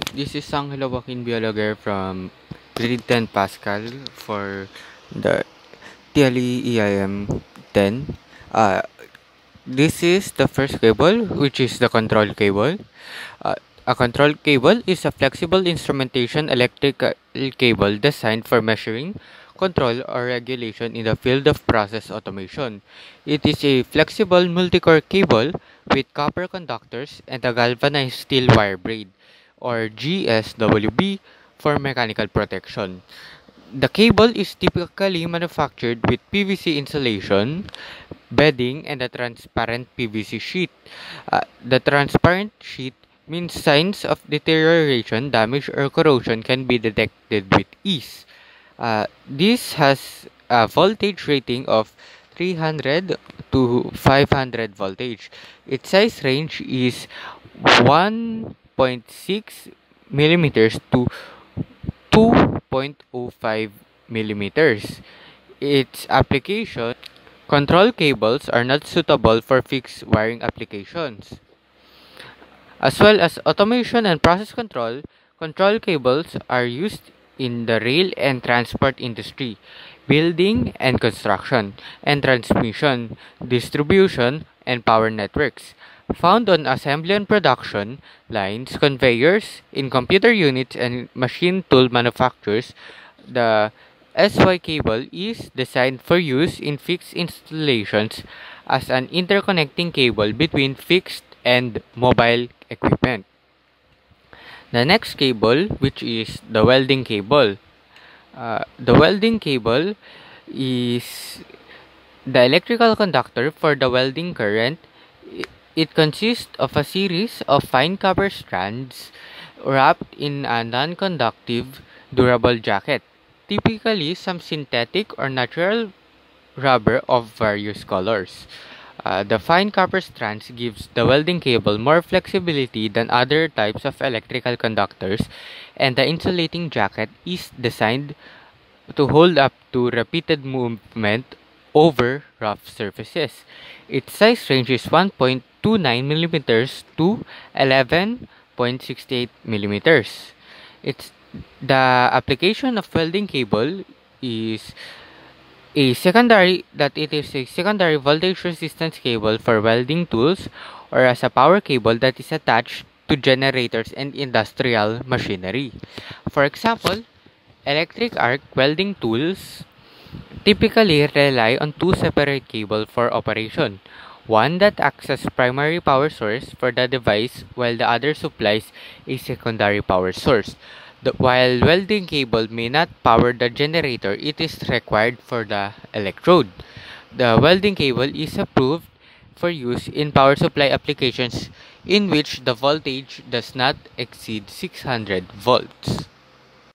This is Angelo Joaquin Biologer from grade 10 Pascal for the TLE 10. Uh, this is the first cable, which is the control cable. Uh, a control cable is a flexible instrumentation electrical cable designed for measuring, control, or regulation in the field of process automation. It is a flexible multi-core cable with copper conductors and a galvanized steel wire braid, or GSWB, for mechanical protection. The cable is typically manufactured with PVC insulation, bedding, and a transparent PVC sheet. The transparent sheet means signs of deterioration, damage, or corrosion can be detected with ease. This has a voltage rating of 300 to 500 voltage. Its size range is 1.6 millimeters to 2.05 millimeters. Its application: control cables are not suitable for fixed wiring applications. As well as automation and process control, control cables are used in the rail and transport industry, building and construction, and transmission, distribution, and power networks. Found on assembly and production lines, conveyors, in computer units, and machine tool manufacturers, the SY cable is designed for use in fixed installations as an interconnecting cable between fixed and mobile equipment. The next cable, which is the welding cable. The welding cable is the electrical conductor for the welding current. It consists of a series of fine copper strands wrapped in a non-conductive, durable jacket, typically some synthetic or natural rubber of various colors. The fine copper strands gives the welding cable more flexibility than other types of electrical conductors, and the insulating jacket is designed to hold up to repeated movement over rough surfaces. Its size range is 1.29 millimeters to 11.68 millimeters. It's the application of welding cable is it is a secondary voltage resistance cable for welding tools, or as a power cable that is attached to generators and industrial machinery. For example, electric arc welding tools typically rely on two separate cables for operation. One that acts as primary power source for the device, while the other supplies a secondary power source. While welding cable may not power the generator, it is required for the electrode. The welding cable is approved for use in power supply applications in which the voltage does not exceed 600 volts.